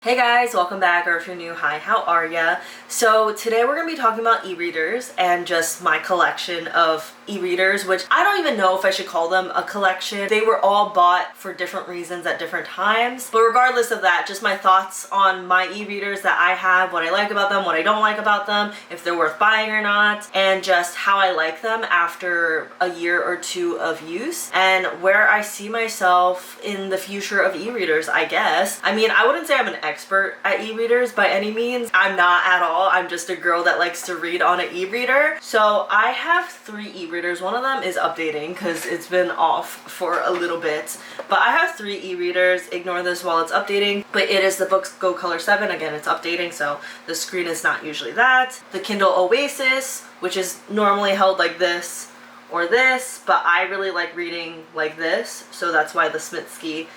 Hey guys, welcome back, or if you're new, hi, how are ya? So today we're going to be talking about e-readers and just my collection of e-readers, which I don't even know if I should call them a collection. They were all bought for different reasons at different times, but regardless of that, just my thoughts on my e-readers that I have, what I like about them, what I don't like about them, if they're worth buying or not, and just how I like them after a year or two of use, and where I see myself in the future of e-readers, I guess. I mean, I wouldn't say I'm an expert at e-readers by any means. I'm not at all. I'm just a girl that likes to read on an e-reader. So I have 3 e-readers. One of them is updating because it's been off for a little bit. But I have 3 e-readers. Ignore this while it's updating. But it is the boox Go Color 7. Again, it's updating, so the screen is not usually that. The Kindle Oasis, which is normally held like this or this, but I really like reading like this, so that's why the Smitsky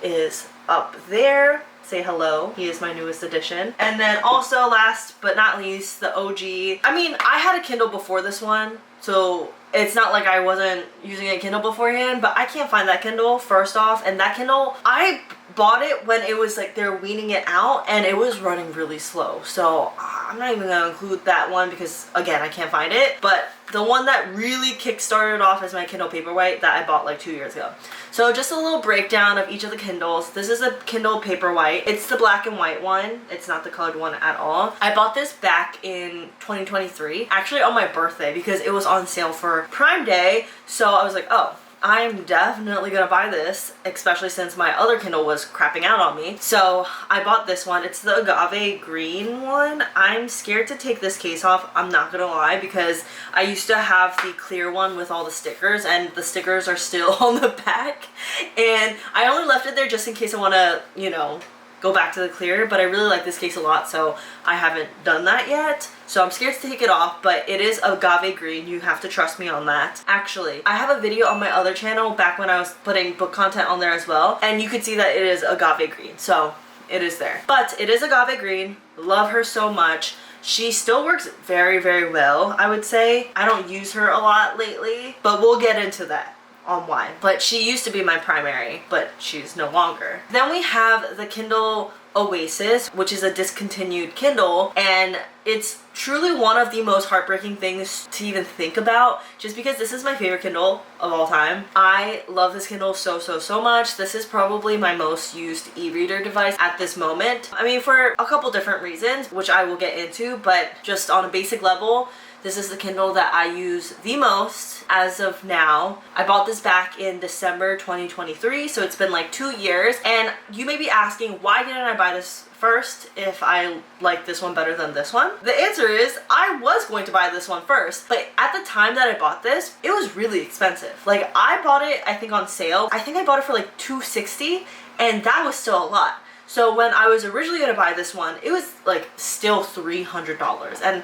is up there. Say hello. He is my newest addition. And then also, last but not least, the OG. I mean, I had a Kindle before this one, so it's not like I wasn't using a Kindle beforehand, but I can't find that Kindle, first off. And that Kindle, I bought it when it was like they're weaning it out and it was running really slow. So I'm not even gonna include that one because, again, I can't find it. But the one that really kick-started off is my Kindle Paperwhite that I bought like 2 years ago. So just a little breakdown of each of the Kindles. This is a Kindle Paperwhite. It's the black and white one. It's not the colored one at all. I bought this back in 2023, actually on my birthday, because it was on sale for Prime Day. So I was like, oh, I'm definitely gonna buy this, especially since my other Kindle was crapping out on me. So I bought this one. It's the agave green one. I'm scared to take this case off, I'm not gonna lie, because I used to have the clear one with all the stickers, and the stickers are still on the back. And I only left it there just in case I wanna, you know, go back to the clear, but I really like this case a lot, so I haven't done that yet. So I'm scared to take it off, but it is agave green. You have to trust me on that. Actually, I have a video on my other channel back when I was putting book content on there as well, and you could see that it is agave green, so it is there. But it is agave green. Love her so much. She still works very, very well, I would say. I don't use her a lot lately, but we'll get into that on why. But she used to be my primary, but she's no longer. Then we have the Kindle Oasis, which is a discontinued Kindle, and it's truly one of the most heartbreaking things to even think about, just because this is my favorite Kindle of all time. I love this Kindle so much. This is probably my most used e-reader device at this moment. I mean, for a couple different reasons, which I will get into, but just on a basic level, this is the Kindle that I use the most as of now. I bought this back in December 2023, so it's been like 2 years. And you may be asking, why didn't I buy this first if I like this one better than this one? The answer is, I was going to buy this one first, but at the time that I bought this, it was really expensive. Like, I bought it, I think, on sale. I think I bought it for like $260, and that was still a lot. So when I was originally gonna buy this one, it was like still $300, and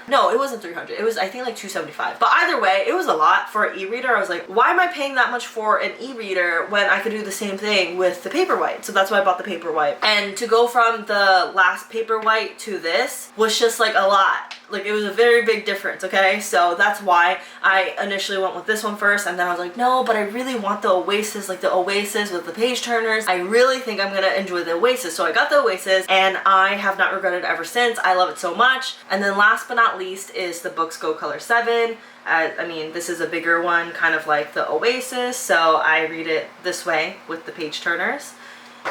no, it wasn't 300. It was, I think, like 275. But either way, it was a lot for an e-reader. I was like, why am I paying that much for an e-reader when I could do the same thing with the Paperwhite? So that's why I bought the Paperwhite. And to go from the last Paperwhite to this was just like a lot. Like, it was a very big difference, okay? So that's why I initially went with this one first, and then I was like, no, but I really want the Oasis, like the Oasis with the page turners. I really think I'm gonna enjoy the Oasis. So I got the Oasis, and I have not regretted it ever since. I love it so much. And then last but not least is the boox Go Color 7. I mean, this is a bigger one, kind of like the Oasis, so I read it this way with the page turners.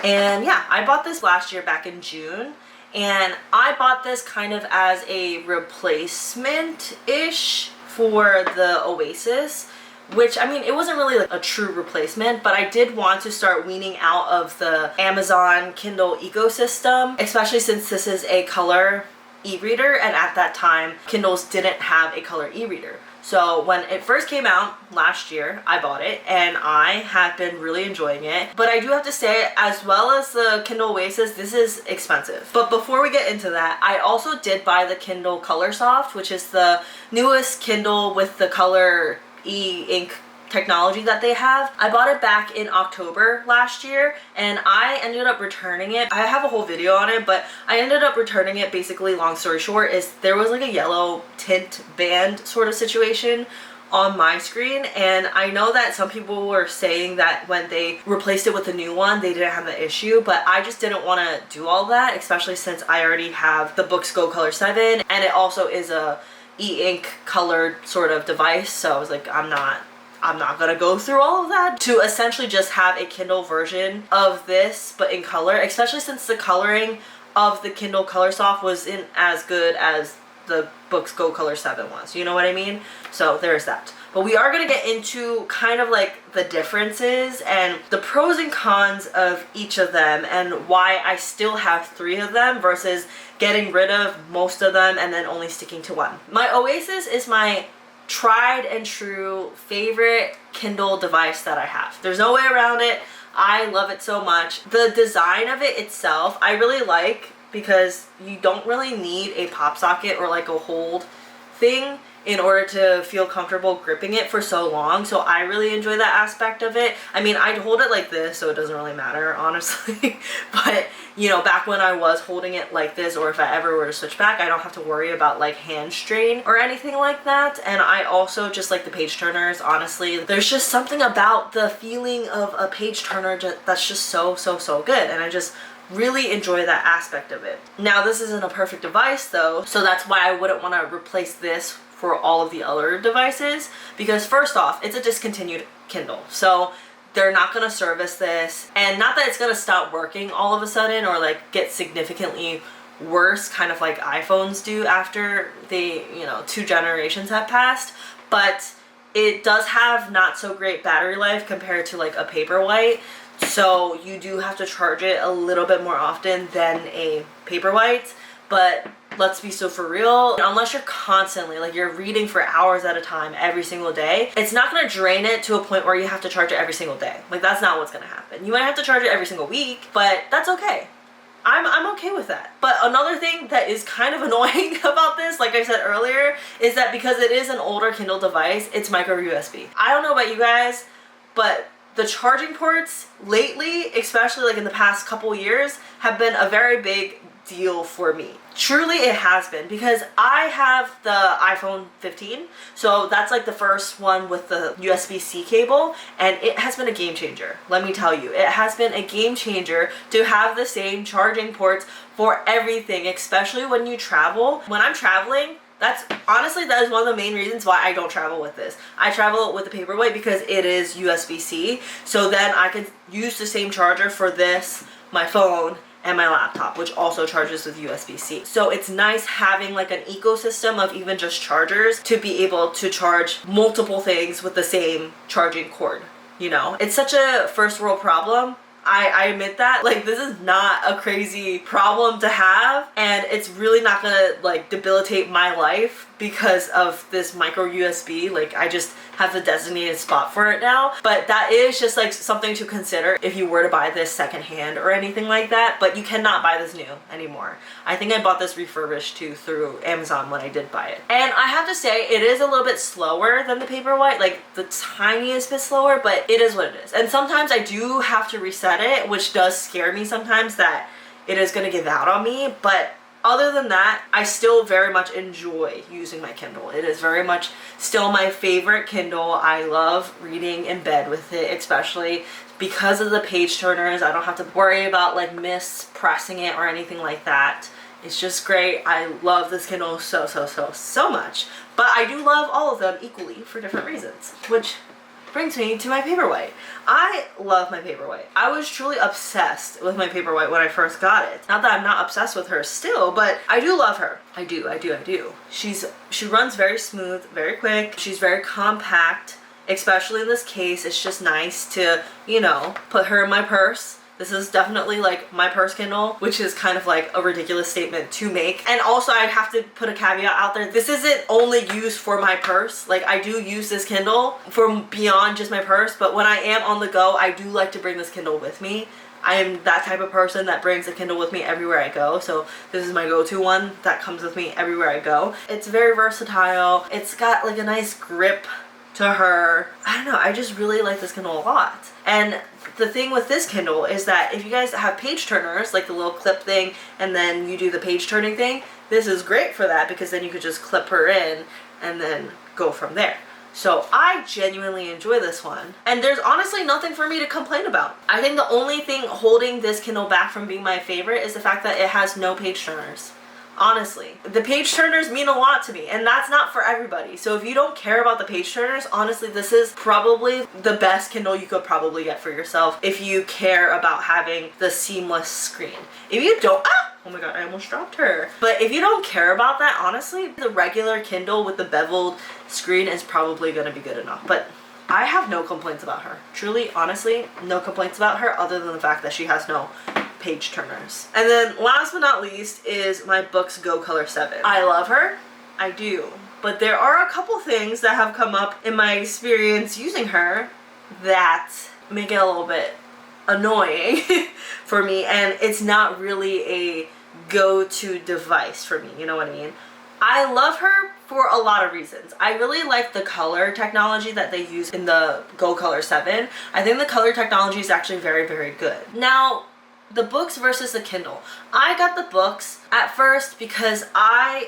And yeah, I bought this last year back in June. And I bought this kind of as a replacement-ish for the Oasis, which, I mean, it wasn't really like a true replacement, but I did want to start weaning out of the Amazon Kindle ecosystem, especially since this is a color e-reader, and at that time, Kindles didn't have a color e-reader. So when it first came out last year, I bought it, and I have been really enjoying it. But I do have to say, as well as the Kindle Oasis, this is expensive. But before we get into that, I also did buy the Kindle Colorsoft, which is the newest Kindle with the color e-ink technology that they have. I bought it back in October last year, and I ended up returning it. I have a whole video on it, but I ended up returning it. Basically, long story short, is there was like a yellow tint band sort of situation on my screen, and I know that some people were saying that when they replaced it with a new one they didn't have the issue, but I just didn't want to do all that, especially since I already have the boox Go Color 7 and it also is a e-ink colored sort of device, so I was like, I'm not gonna go through all of that to essentially just have a Kindle version of this but in color, especially since the coloring of the Kindle Color Soft wasn't as good as the boox Go Color 7 was, you know what I mean? So there's that. But we are going to get into kind of like the differences and the pros and cons of each of them and why I still have 3 of them versus getting rid of most of them and then only sticking to one. My Oasis is my tried and true favorite Kindle device that I have. There's no way around it. I love it so much. The design of it itself I really like because you don't really need a pop socket or like a hold thing in order to feel comfortable gripping it for so long, so I really enjoy that aspect of it. I mean, I hold it like this so it doesn't really matter, honestly, but you know, back when I was holding it like this, or if I ever were to switch back, I don't have to worry about like hand strain or anything like that. And I also just like the page turners, honestly. There's just something about the feeling of a page turner that's just so good, and I just really enjoy that aspect of it. Now, this isn't a perfect device though, so that's why I wouldn't want to replace this for all of the other devices, because first off, it's a discontinued Kindle, so they're not going to service this, and not that it's going to stop working all of a sudden or like get significantly worse, kind of like iPhones do after they, you know, 2 generations have passed, but it does have not so great battery life compared to like a Paperwhite. So you do have to charge it a little bit more often than a Paperwhite, but let's be so for real, unless you're constantly, like you're reading for hours at a time every single day, it's not going to drain it to a point where you have to charge it every single day. Like, that's not what's going to happen. You might have to charge it every single week, but that's okay. I'm okay with that. But another thing that is kind of annoying about this, like I said earlier, is that because it is an older Kindle device, it's micro USB. I don't know about you guys, but the charging ports lately, especially like in the past couple years, have been a very big deal for me. Truly it has been, because I have the iPhone 15, so that's like the first one with the USB-C cable, and it has been a game changer. Let me tell you, it has been a game changer to have the same charging ports for everything, especially when you travel. When I'm traveling, that's honestly, that is one of the main reasons why I don't travel with this. I travel with the Paperwhite because it is USB-C, so then I can use the same charger for this, my phone, and my laptop, which also charges with USB-C. So it's nice having like an ecosystem of even just chargers to be able to charge multiple things with the same charging cord, you know? It's such a first world problem. I admit that. Like, this is not a crazy problem to have, and it's really not gonna like debilitate my life because of this micro USB. Like, I just have the designated spot for it now. But that is just like something to consider if you were to buy this secondhand or anything like that. But you cannot buy this new anymore. I think I bought this refurbished too through Amazon when I did buy it. And I have to say, it is a little bit slower than the Paperwhite, like the tiniest bit slower, but it is what it is. And sometimes I do have to reset it, which does scare me sometimes that it is going to give out on me. But other than that, I still very much enjoy using my Kindle. It is very much still my favorite Kindle. I love reading in bed with it, especially because of the page turners. I don't have to worry about like mispressing it or anything like that. It's just great. I love this Kindle so much. But I do love all of them equally for different reasons, which brings me to my Paperwhite. I love my Paperwhite. I was truly obsessed with my Paperwhite when I first got it. Not that I'm not obsessed with her still, but I do love her. I do. She runs very smooth, very quick. She's very compact, especially in this case. It's just nice to, you know, put her in my purse. This is definitely like my purse Kindle, which is kind of like a ridiculous statement to make. And also, I have to put a caveat out there. This isn't only used for my purse. Like, I do use this Kindle for beyond just my purse, but when I am on the go, I do like to bring this Kindle with me. I am that type of person that brings a Kindle with me everywhere I go, so this is my go-to one that comes with me everywhere I go. It's very versatile. It's got like a nice grip to her. I don't know, I just really like this Kindle a lot. And the thing with this Kindle is that if you guys have page turners, like the little clip thing, and then you do the page turning thing, this is great for that, because then you could just clip her in and then go from there. So I genuinely enjoy this one. And there's honestly nothing for me to complain about. I think the only thing holding this Kindle back from being my favorite is the fact that it has no page turners. Honestly, the page turners mean a lot to me, and that's not for everybody. So if you don't care about the page turners, honestly, this is probably the best Kindle you could probably get for yourself if you care about having the seamless screen. If you don't, oh my god, I almost dropped her. But if you don't care about that, honestly, the regular Kindle with the beveled screen is probably gonna be good enough. But I have no complaints about her. Truly, honestly, no complaints about her other than the fact that she has no page turners. And then last but not least is my boox Go Color 7. I love her, I do, but there are a couple things that have come up in my experience using her that make it a little bit annoying for me, and it's not really a go-to device for me, you know what I mean? I love her for a lot of reasons. I really like the color technology that they use in the Go Color 7. I think the color technology is actually very, very good. Now, the boox versus the Kindle. I got the boox at first because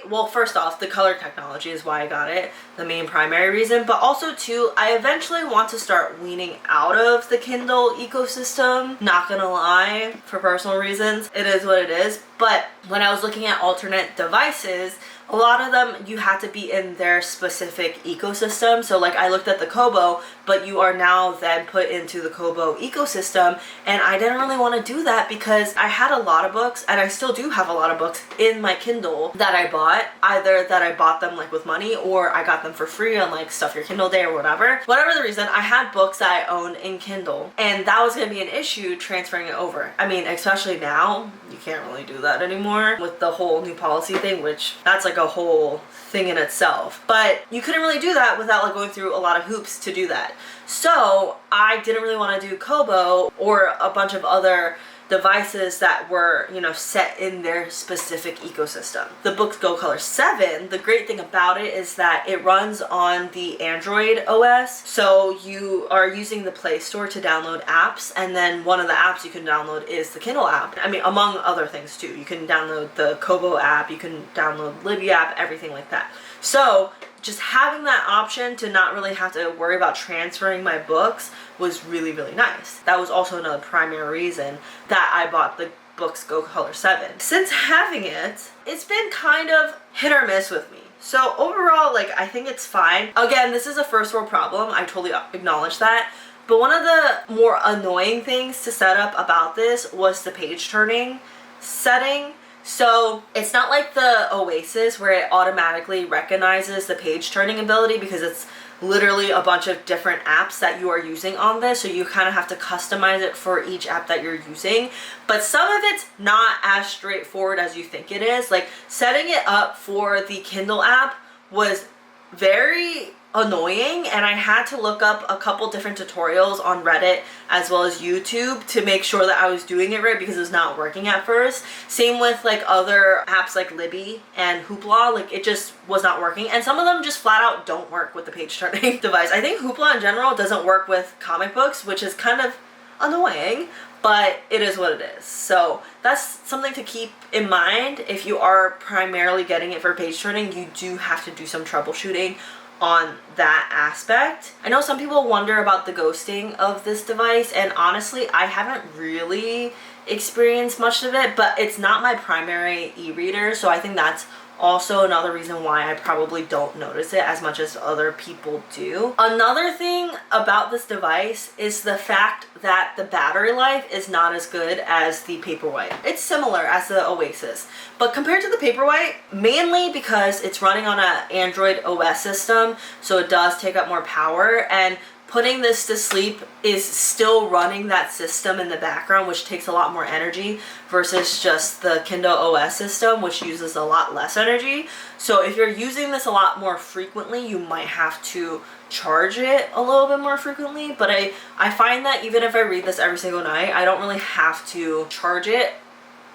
well, first off, the color technology is why I got it, the main primary reason, but also too, I eventually want to start weaning out of the Kindle ecosystem. Not gonna lie, for personal reasons, it is what it is. But when I was looking at alternate devices, a lot of them you had to be in their specific ecosystem. So like I looked at the Kobo, but you are now then put into the Kobo ecosystem, and I didn't really want to do that because I had a lot of books, and I still do have a lot of books in my Kindle that I bought, either that I bought them like with money or I got them for free on like Stuff Your Kindle Day or whatever. Whatever the reason, I had books that I owned in Kindle, and that was going to be an issue transferring it over. I mean, especially now, you can't really do that anymore with the whole new policy thing, which that's like a whole thing in itself. But you couldn't really do that without like going through a lot of hoops to do that. So I didn't really want to do Kobo or a bunch of other devices that were, you know, set in their specific ecosystem. The boox Go Color 7, the great thing about it is that it runs on the Android OS. So you are using the Play Store to download apps, and then one of the apps you can download is the Kindle app. I mean, among other things too. You can download the Kobo app, you can download Libby app, everything like that. So just having that option to not really have to worry about transferring my books was really, really nice. That was also another primary reason that I bought the boox Go Color 7. Since having it, it's been kind of hit or miss with me. So overall, like, I think it's fine. Again, this is a first world problem. I totally acknowledge that. But one of the more annoying things to set up about this was the page turning setting. So it's not like the Oasis where it automatically recognizes the page turning ability, because it's literally a bunch of different apps that you are using on this, so you kind of have to customize it for each app that you're using. But some of it's not as straightforward as you think it is. Like setting it up for the Kindle app was very annoying, and I had to look up a couple different tutorials on Reddit as well as YouTube to make sure that I was doing it right, because it was not working at first. Same with like other apps like Libby and Hoopla, like it just was not working, and some of them just flat out don't work with the page turning device. I think Hoopla in general doesn't work with comic books, which is kind of annoying, but it is what it is. So that's something to keep in mind. If you are primarily getting it for page turning, you do have to do some troubleshooting on that aspect. I know some people wonder about the ghosting of this device, and honestly, I haven't really experienced much of it, but it's not my primary e-reader, so I think that's also another reason why I probably don't notice it as much as other people do. Another thing about this device is the fact that the battery life is not as good as the Paperwhite. It's similar as the Oasis, but compared to the Paperwhite, mainly because it's running on an Android OS system, so it does take up more power, and putting this to sleep is still running that system in the background, which takes a lot more energy versus just the Kindle OS system, which uses a lot less energy. So if you're using this a lot more frequently, you might have to charge it a little bit more frequently. But I find that even if I read this every single night, I don't really have to charge it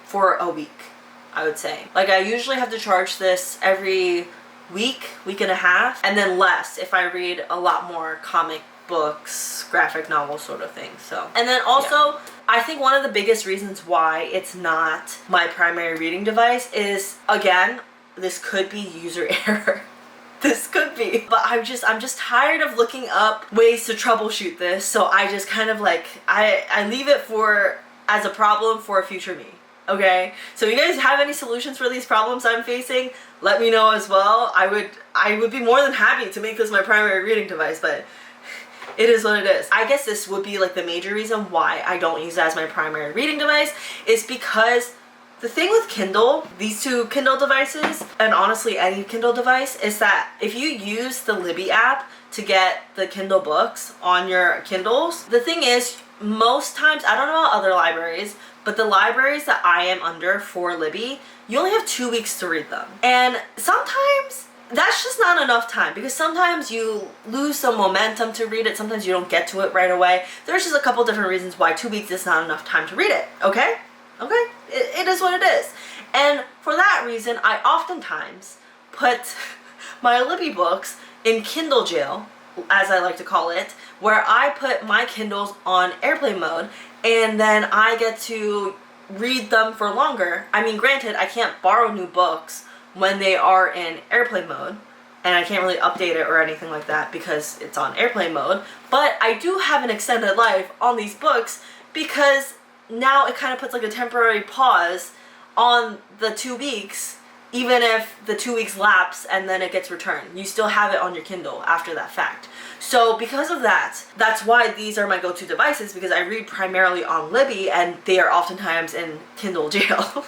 for a week, I would say. Like I usually have to charge this every week and a half, and then less if I read a lot more comic books, graphic novels sort of thing. So, and then also yeah, I think one of the biggest reasons why it's not my primary reading device is, again, this could be user error. this could be. But I'm just tired of looking up ways to troubleshoot this, so I just kind of like, I leave it for as a problem for a future me. Okay, so if you guys have any solutions for these problems I'm facing, let me know as well. I would be more than happy to make this my primary reading device, but it is what it is. I guess this would be like the major reason why I don't use it as my primary reading device, is because the thing with Kindle, these two Kindle devices, and honestly any Kindle device, is that if you use the Libby app to get the Kindle books on your Kindles, the thing is, most times, I don't know about other libraries, but the libraries that I am under for Libby, you only have 2 weeks to read them. And sometimes that's just not enough time, because sometimes you lose some momentum to read it, sometimes you don't get to it right away. There's just a couple different reasons why 2 weeks is not enough time to read it, okay? Okay? It is what it is. And for that reason, I oftentimes put my Libby books in Kindle jail, as I like to call it, where I put my Kindles on airplane mode, and then I get to read them for longer. I mean, granted, I can't borrow new books when they are in airplane mode, and I can't really update it or anything like that because it's on airplane mode, but I do have an extended life on these books, because now it kind of puts like a temporary pause on the 2 weeks, even if the 2 weeks lapse and then it gets returned. You still have it on your Kindle after that fact. So because of that, that's why these are my go-to devices, because I read primarily on Libby and they are oftentimes in Kindle jail.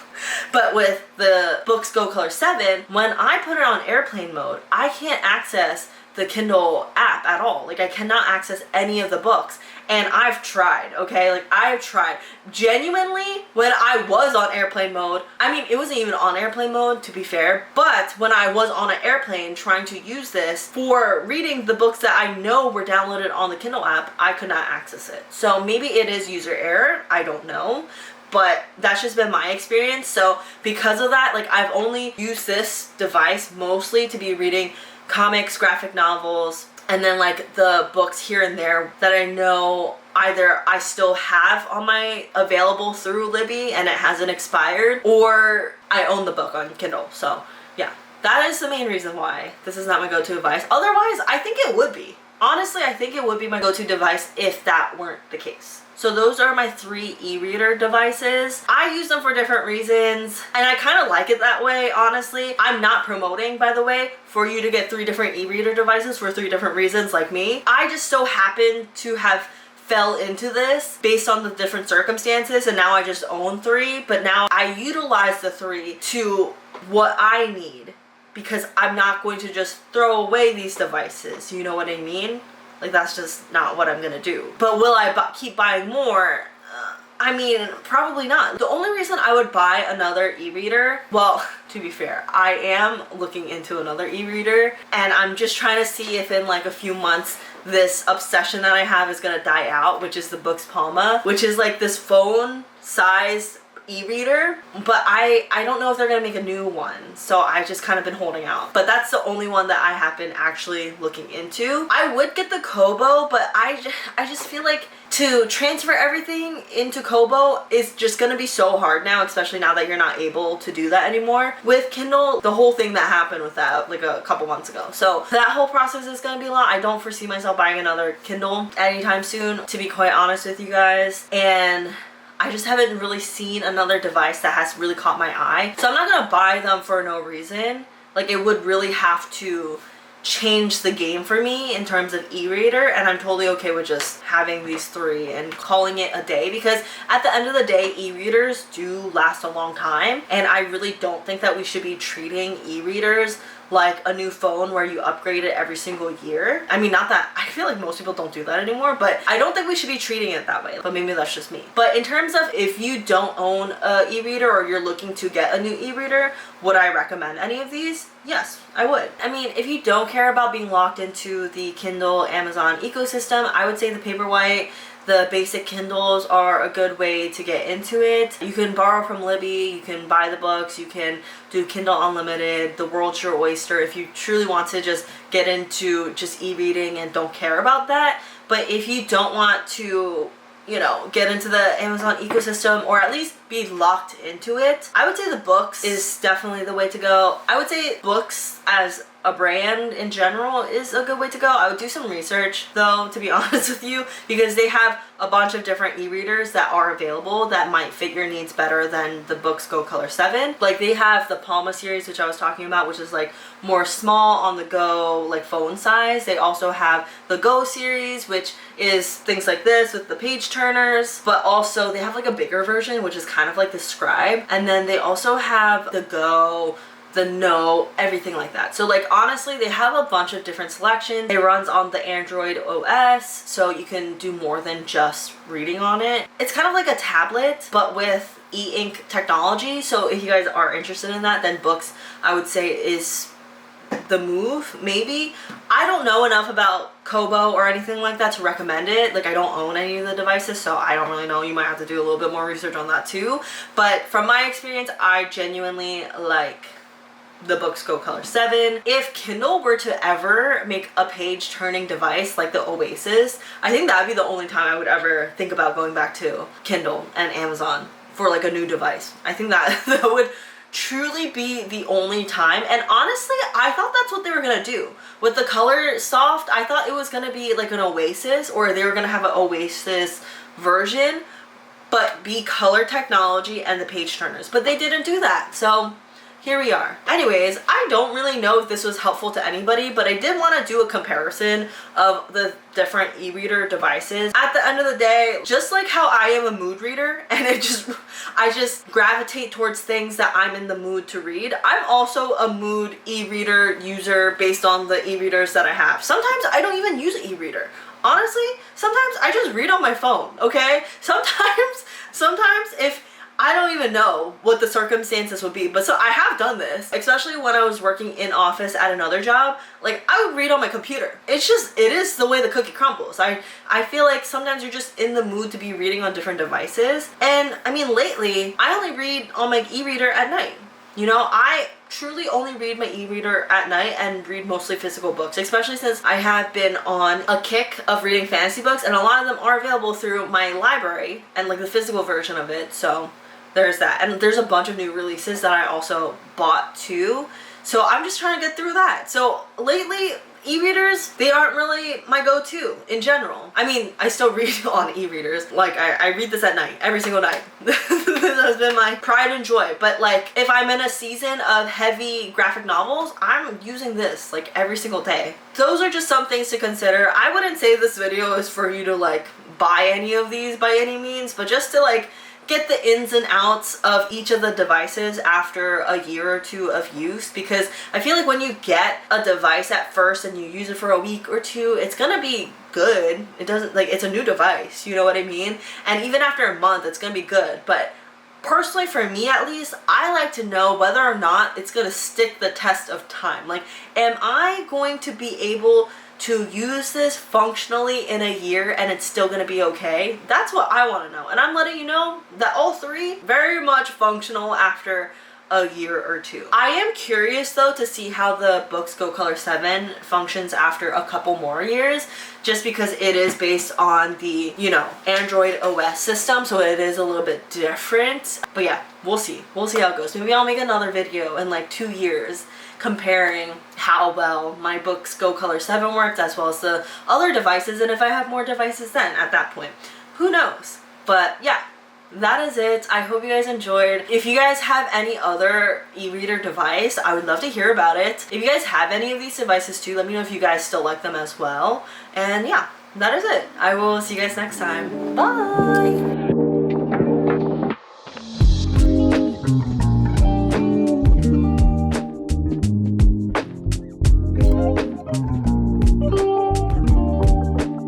But with the boox Go Color 7, when I put it on airplane mode, I can't access the Kindle app at all. Like, I cannot access any of the books. And I've tried, okay? Like, I've tried. Genuinely, when I was on airplane mode, I mean, it wasn't even on airplane mode, to be fair, but when I was on an airplane trying to use this for reading the books that I know were downloaded on the Kindle app, I could not access it. So maybe it is user error, I don't know. But that's just been my experience. So because of that, like, I've only used this device mostly to be reading comics, graphic novels, and then like the books here and there that I know either I still have on my available through Libby and it hasn't expired, or I own the book on Kindle. So yeah, that is the main reason why this is not my go-to device. Otherwise, I think it would be. Honestly, I think it would be my go-to device if that weren't the case. So those are my 3 e-reader devices. I use them for different reasons, and I kind of like it that way, honestly. I'm not promoting, by the way, for you to get 3 different e-reader devices for 3 different reasons like me. I just so happen to have fell into this based on the different circumstances, and now I just own 3, but now I utilize the 3 to what I need, because I'm not going to just throw away these devices, you know what I mean? Like, that's just not what I'm gonna do. But will I keep buying more? I mean, probably not. The only reason I would buy another e-reader, well, to be fair, I am looking into another e-reader, and I'm just trying to see if in like a few months this obsession that I have is gonna die out, which is the boox Palma, which is like this phone-sized e-reader, but I don't know if they're gonna make a new one, so I just kind of been holding out. But that's the only one that I have been actually looking into. I would get the Kobo, but I just feel like to transfer everything into Kobo is just gonna be so hard now, especially now that you're not able to do that anymore. With Kindle, the whole thing that happened with that like a couple months ago. So that whole process is gonna be a lot. I don't foresee myself buying another Kindle anytime soon, to be quite honest with you guys. And I just haven't really seen another device that has really caught my eye. So I'm not gonna buy them for no reason. Like, it would really have to change the game for me in terms of e-reader, and I'm totally okay with just having these 3 and calling it a day, because at the end of the day, e-readers do last a long time, and I really don't think that we should be treating e-readers like a new phone where you upgrade it every single year. I mean, not that, I feel like most people don't do that anymore, but I don't think we should be treating it that way. But maybe that's just me. But in terms of if you don't own a e-reader or you're looking to get a new e-reader, would I recommend any of these? Yes, I would. I mean, if you don't care about being locked into the Kindle Amazon ecosystem, I would say the Paperwhite, the basic Kindles are a good way to get into it. You can borrow from Libby, you can buy the books, you can do Kindle Unlimited, the world's your oyster if you truly want to just get into just e-reading and don't care about that. But if you don't want to, you know, get into the Amazon ecosystem, or at least be locked into it, I would say the books is definitely the way to go. I would say books as a brand in general is a good way to go. I would do some research though, to be honest with you, because they have a bunch of different e-readers that are available that might fit your needs better than the boox Go Color 7. Like they have the Palma series, which I was talking about, which is like more small on the go, like phone size. They also have the Go series, which is things like this with the page turners, but also they have like a bigger version, which is kind of like the Scribe. And then they also have the Go, the No, everything like that. So like honestly, they have a bunch of different selections. It runs on the Android OS, so you can do more than just reading on it. It's kind of like a tablet, but with e-ink technology. So if you guys are interested in that, then boox, I would say, is the move, maybe. I don't know enough about Kobo or anything like that to recommend it. Like I don't own any of the devices, so I don't really know. You might have to do a little bit more research on that too. But from my experience, I genuinely like the boox Go Color 7. If Kindle were to ever make a page turning device like the Oasis, I think that would be the only time I would ever think about going back to Kindle and Amazon for like a new device. I think that that would truly be the only time. And honestly, I thought that's what they were gonna do with the Color Soft. I thought it was gonna be like an Oasis, or they were gonna have an Oasis version but be color technology and the page turners, but they didn't do that. So here we are. Anyways, I don't really know if this was helpful to anybody, but I did want to do a comparison of the different e-reader devices. At the end of the day, just like how I am a mood reader and I just gravitate towards things that I'm in the mood to read, I'm also a mood e-reader user based on the e-readers that I have. Sometimes I don't even use an e-reader. Honestly, sometimes I just read on my phone, okay? Sometimes if I don't even know what the circumstances would be, but so I have done this, especially when I was working in office at another job. Like I would read on my computer. It is the way the cookie crumbles. I feel like sometimes you're just in the mood to be reading on different devices. And I mean, lately, I only read on my e-reader at night. You know, I truly only read my e-reader at night and read mostly physical books, especially since I have been on a kick of reading fantasy books, and a lot of them are available through my library and like the physical version of it. So there's that. And there's a bunch of new releases that I also bought too. So I'm just trying to get through that. So lately, e-readers, they aren't really my go-to in general. I mean, I still read on e-readers. Like I read this at night, every single night. This has been my pride and joy. But like if I'm in a season of heavy graphic novels, I'm using this like every single day. Those are just some things to consider. I wouldn't say this video is for you to like buy any of these by any means, but just to like get the ins and outs of each of the devices after a year or two of use, because I feel like when you get a device at first and you use it for a week or two, it's gonna be good. It doesn't, like, it's a new device, you know what I mean? And even after a month, it's gonna be good. But personally, for me at least, I like to know whether or not it's gonna stick the test of time. Like, am I going to be able to use this functionally in a year and it's still gonna be okay? That's what I want to know. And I'm letting you know that all three very much functional after a year or two. I am curious though to see how the boox Go Color 7 functions after a couple more years, just because it is based on the, you know, Android OS system, so it is a little bit different. But yeah, we'll see. We'll see how it goes. Maybe I'll make another video in like 2 years comparing how well my boox Go Color 7 works as well as the other devices, and if I have more devices then at that point. Who knows? But yeah, that is it. I hope you guys enjoyed. If you guys have any other e-reader device, I would love to hear about it. If you guys have any of these devices too, let me know if you guys still like them as well. And yeah, that is it. I will see you guys next time. Bye!